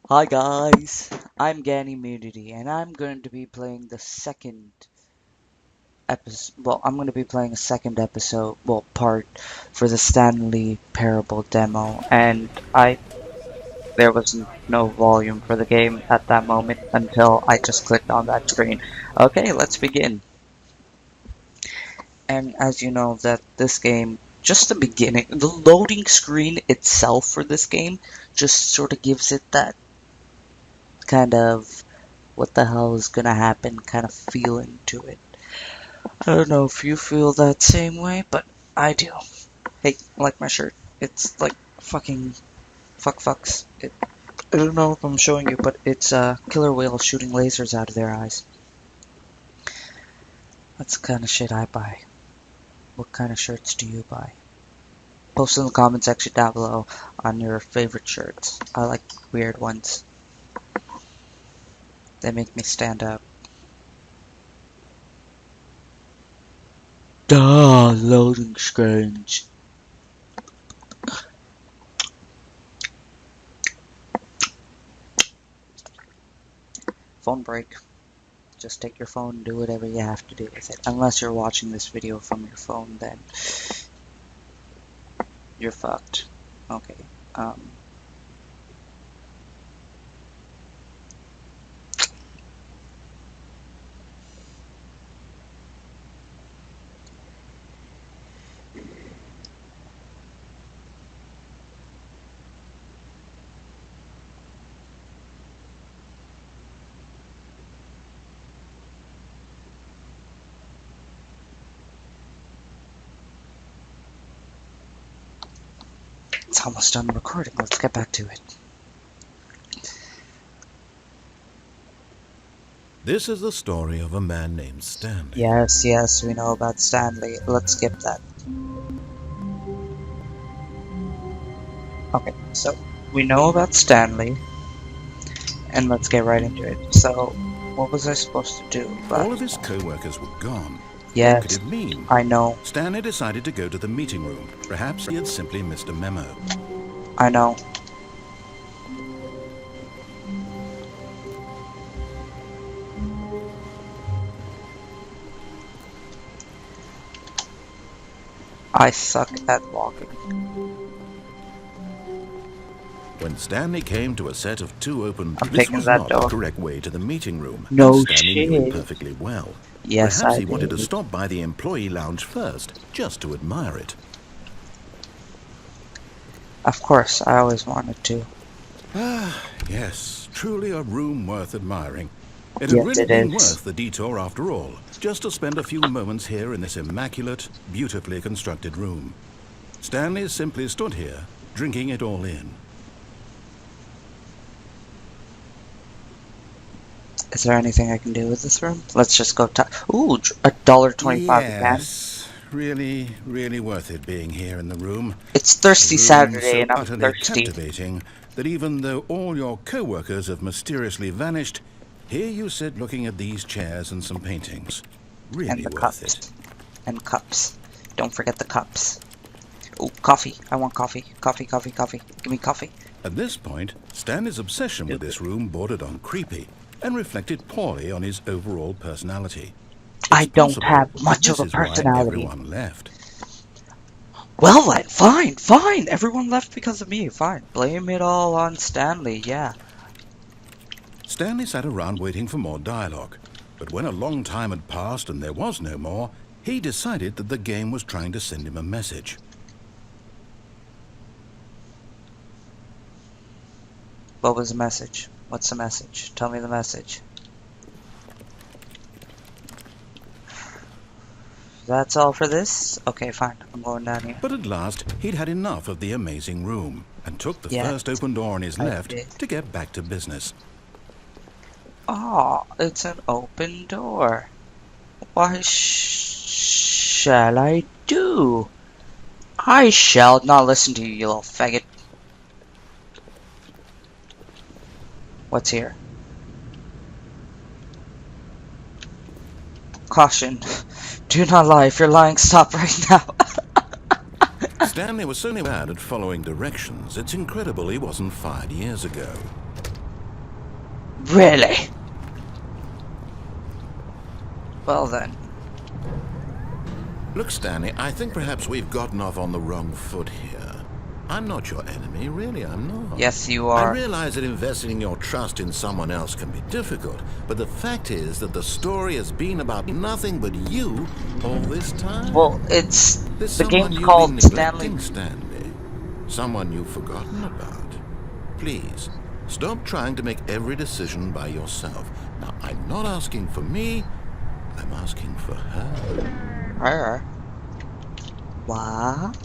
Hi guys, I'm Ganimmunity and I'm going to be playing the second episode. Well, I'm going to be playing a second episode, part for the Stanley Parable demo. And there was no volume for the game at that moment until I just clicked on that screen. Okay, let's begin. And as you know, that this game, just the beginning, the loading screen itself for this game just sort of gives it that kind of what the hell is gonna happen kind of feeling to it. I don't know if you feel that same way, but I do. Hey, like my shirt. It's like fucking fucks. I don't know if I'm showing you, but it's killer whales shooting lasers out of their eyes. That's the kind of shit I buy. What kind of shirts do you buy? Post in the comment section down below on your favorite shirts. I like weird ones. They make me stand up. Duh, loading screens. Phone break. Just take your phone and do whatever you have to do with it. Unless you're watching this video from your phone, then you're fucked. Okay. It's almost done recording. Let's get back to it. This is the story of a man named Stanley. Yes, we know about Stanley. Let's skip that. Okay, so we know about Stanley, and let's get right into it. So, what was I supposed to do? All of his co-workers were gone. Yes, what could it mean? I know. Stanley decided to go to the meeting room. Perhaps he had simply missed a memo. I know. I suck at walking. When Stanley came to a set of two open, I'm this taking was that not door. the correct way to the meeting room. No and Stanley knew it shit. perfectly well. Yes, Perhaps I he wanted to did. stop by the employee lounge first, just to admire it. Of course, I always wanted to. Ah, yes, truly a room worth admiring. It had Yes, really it been is. worth the detour after all, just to spend a few moments here in this immaculate, beautifully constructed room. Stanley simply stood here, drinking it all in. Is there anything I can do with this room? Let's just go ooh, $1.25 again. Yes, really worth it being here in the room. It's Thirsty A room Saturday so and I'm utterly thirsty. captivating that even though all your co-workers have mysteriously vanished, here you sit looking at these chairs and some paintings. Really And the worth cups. it. And cups. Don't forget the cups. Ooh, coffee. I want coffee. Coffee. Give me coffee. At this point, Stanley's obsession with this room bordered on creepy and reflected poorly on his overall personality. I don't possible have much that of a this is why personality. everyone left. Well then, fine. Everyone left because of me. Fine. Blame it all on Stanley, yeah. Stanley sat around waiting for more dialogue, but when a long time had passed and there was no more, he decided that the game was trying to send him a message. What was the message? What's the message? Tell me the message. That's all for this? Okay, fine. I'm going down here. But at last, he'd had enough of the amazing room and took the first open door on his left to get back to business. Oh, it's an open door. What shall I do? I shall not listen to you, you little faggot. What's here? Caution. Do not lie. If you're lying, stop right now. Stanley was so bad at following directions, it's incredible he wasn't fired years ago. Really? Well then. Look, Stanley, I think perhaps we've gotten off on the wrong foot here. I'm not your enemy, really, I'm not. Yes, you I are. realize that investing your trust in someone else can be difficult, but the fact is that the story has been about nothing but you all this time. Well, it's... There's the someone game's you've been called Stanley. neglecting, Stanley. Someone you've forgotten about. Please, stop trying to make every decision by yourself. Now, I'm not asking for me, I'm asking for her. Her. What?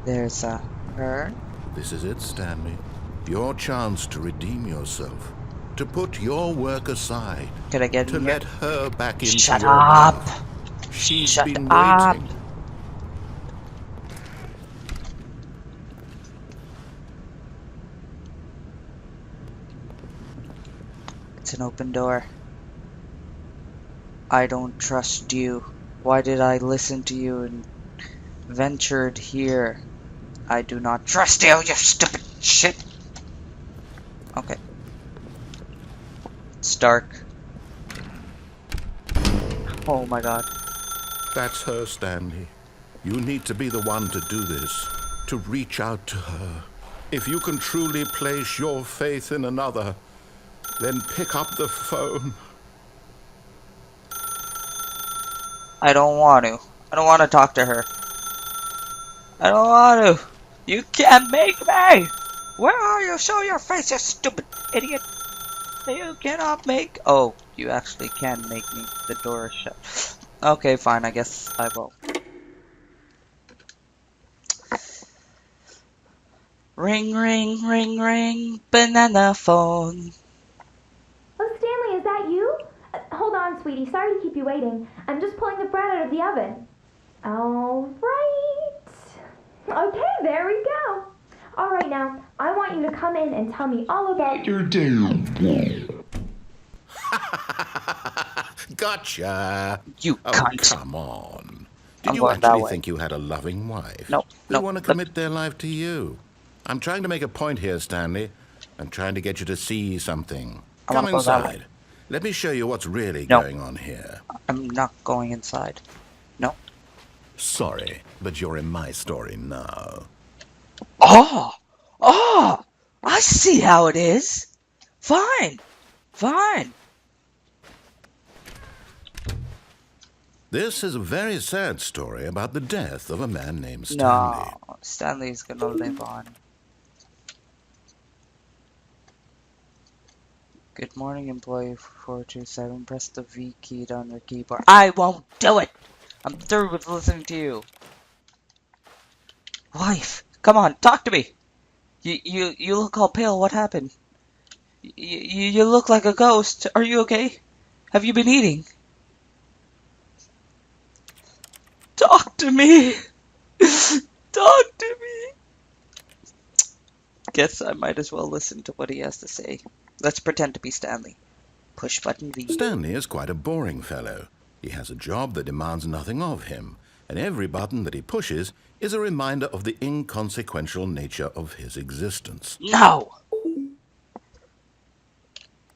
There's a her. This is it, Stanley. Your chance to redeem yourself. To put your work aside. Can I get To in here? let her back into Shut your up! life. She's Shut been up! waiting. It's an open door. I don't trust you. Why did I listen to you and ventured here? I do not trust you, you stupid shit! Okay. It's dark. Oh my god. That's her, Stanley. You need to be the one to do this. To reach out to her. If you can truly place your faith in another, then pick up the phone. I don't want to. I don't want to talk to her. I don't want to. You can't make me! Where are you? Show your face, you stupid idiot! You cannot make... Oh, you actually can make me. The door is shut. Okay, fine. I guess I will. Ring, ring, ring, ring. Banana phone. Oh, Stanley, is that you? Hold on, sweetie. Sorry to keep you waiting. I'm just pulling the bread out of the oven. All right. Okay, there we go. All right, now, I want you to come in and tell me all about your day. Gotcha. You Oh, cunt. come on. Did I'm you going that actually way. think you had a loving wife? Nope, Who nope, want to but- commit their life to you? I'm trying to make a point here, Stanley. I'm trying to get you to see something. I Come wanna go that way. inside. Let me show you what's really No. going on here. I'm not going inside. No. Sorry, but you're in my story now. Oh! Oh! I see how it is. Fine. Fine. This is a very sad story about the death of a man named Stanley. No. Stanley's gonna live on. Good morning, employee 427. Press the V key on your keyboard. I won't do it! I'm through with listening to you. Wife, come on, talk to me! You look all pale. What happened? You look like a ghost. Are you okay? Have you been eating? Talk to me! Talk to me! Guess I might as well listen to what he has to say. Let's pretend to be Stanley. Push button V. Stanley is quite a boring fellow. He has a job that demands nothing of him, and every button that he pushes is a reminder of the inconsequential nature of his existence. No!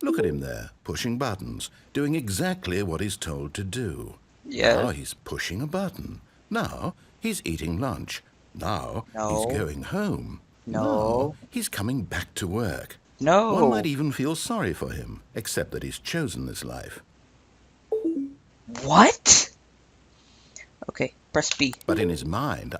Look at him there, pushing buttons, doing exactly what he's told to do. Yeah. Now he's pushing a button. Now he's eating lunch. Now No. he's going home. No. Now he's coming back to work. No. One might even feel sorry for him, except that he's chosen this life. What? Okay, press B. But in his mind,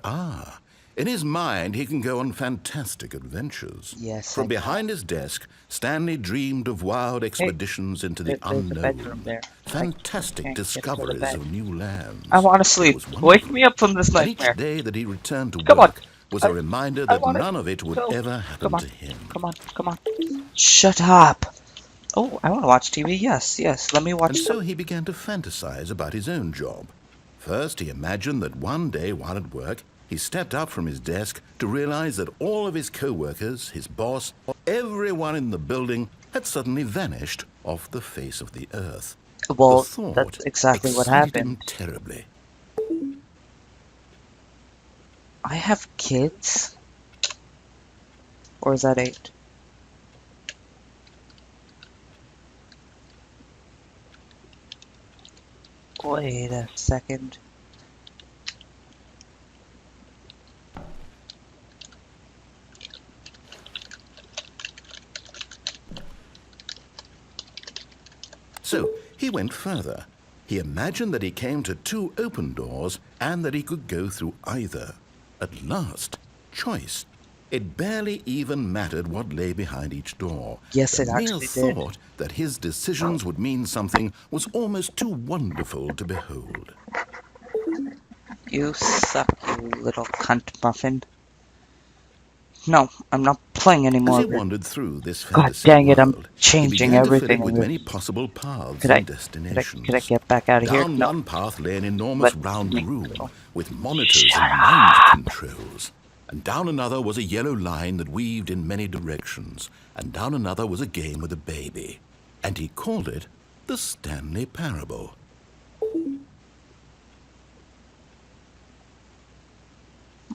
in his mind he can go on fantastic adventures. Yes, From I behind his desk, Stanley dreamed of wild expeditions into the there's a bedroom unknown. there. Fantastic can't get to the discoveries bed. of new lands. I want to It sleep. was Wake wonderful. me up from this And each nightmare. day that he returned to Come on. work was a reminder I that wanna none of it would go. ever happen Come on. to him. Come on, come on. Shut up. Oh, I want to watch TV. Yes, yes. Let me watch. And so he began to fantasize about his own job. First, he imagined that one day while at work, he stepped up from his desk to realize that all of his co-workers, his boss, everyone in the building had suddenly vanished off the face of the earth. Well, The thought that's exactly what excited happened. him terribly. I have kids? Or is that 8? Wait a second. So he went further. He imagined that he came to two open doors and that he could go through either. At last, choice. It barely even mattered what lay behind each door. Yes, The it mere actually did. thought that his decisions would mean something was almost too wonderful to behold. You suck, you little cunt muffin. No, I'm not playing As anymore. he wandered through this God fantasy dang it, I'm world, he changing began to fill everything it with in many this. possible paths Could I, and destinations. could I get back out of here? Down No. one path lay an enormous Let round me room go. with monitors Shut and mind up. controls. And down another was a yellow line that weaved in many directions. And down another was a game with a baby. And he called it the Stanley Parable.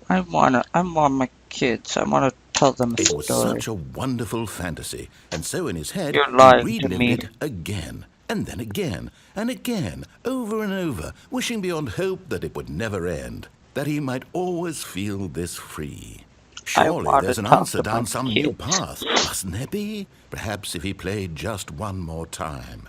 I want my kids. I wanna tell them a It was story. such a wonderful fantasy, and so in his head You're he lying to relived me. it again, and then again, and again, over and over, wishing beyond hope that it would never end, that he might always feel this free. I Surely want there's to an talk answer to down my some new kids. path, mustn't there be? Perhaps if he played just one more time.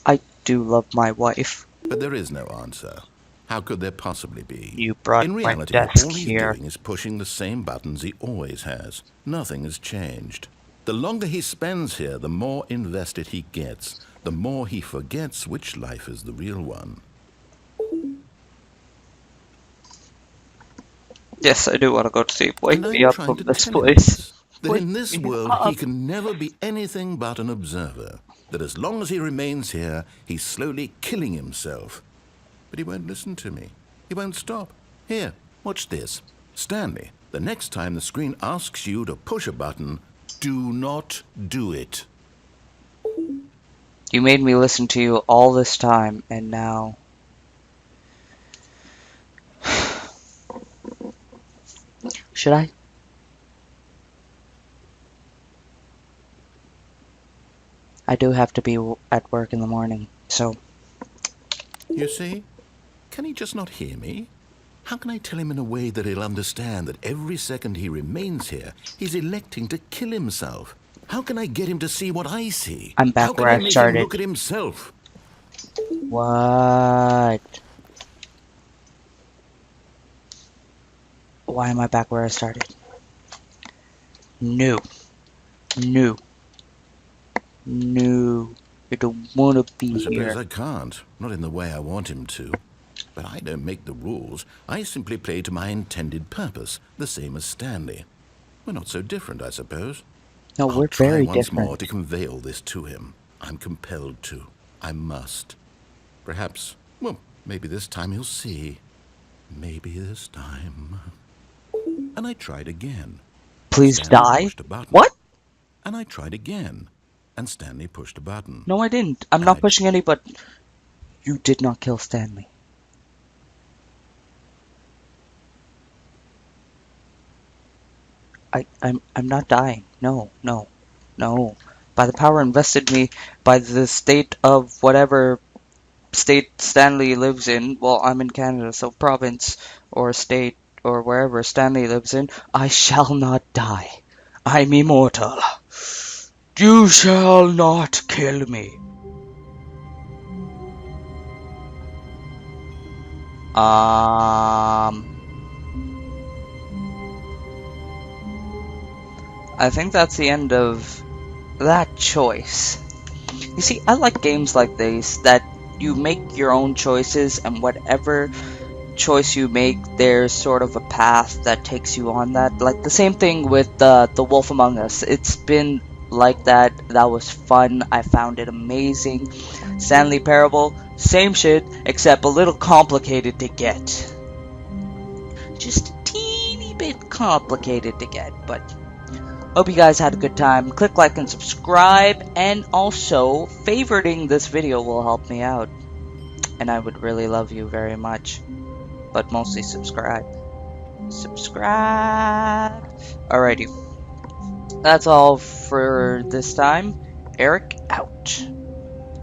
I do love my wife. But there is no answer. How could there possibly be? You brought In my reality, desk all he's here. doing is pushing the same buttons he always has. Nothing has changed. The longer he spends here, the more invested he gets, the more he forgets which life is the real one. Yes, I do want to go to sleep. Wake And me I'm up trying from to this tell him place. this, that Wake in this me world up. he can never be anything but an observer, that as long as he remains here, he's slowly killing himself. But he won't listen to me. He won't stop. Here, watch this. Stanley, the next time the screen asks you to push a button, do not do it. You made me listen to you all this time, and now... Should I? I do have to be at work in the morning, so... You see? Can he just not hear me? How can I tell him in a way that he'll understand that every second he remains here, he's electing to kill himself? How can I get him to see what I see? I'm back How can where I I make him started. look at himself? What? Why am I back where I started? No. No. No. I don't want to be I suppose here. I can't. Not in the way I want him to. But I don't make the rules. I simply play to my intended purpose, the same as Stanley. We're not so different, I suppose. No, I'll we're try very once different. more to convey all this to him. I'm compelled to. I must. Perhaps, well, maybe this time he'll see. Maybe this time. And I tried again. Please Stanley die? pushed a button. What? And I tried again. And Stanley pushed a button. No, I didn't. I'm And not I- pushing any button. You did not kill Stanley. I'm not dying. No, no, no. By the power invested me by the state of whatever state Stanley lives in. Well, I'm in Canada, so province or state or wherever Stanley lives in, I shall not die. I'm immortal. You shall not kill me. I think that's the end of that choice. You see, I like games like these that you make your own choices, and whatever choice you make, there's sort of a path that takes you on that. Like the same thing with The Wolf Among Us. It's been like that. That was fun. I found it amazing. Stanley Parable, same shit, except a little complicated to get. Just a teeny bit complicated to get, but hope you guys had a good time. Click like and subscribe, and also favoriting this video will help me out. And I would really love you very much. But mostly subscribe. Subscribe. Alrighty. That's all for this time. Eric out.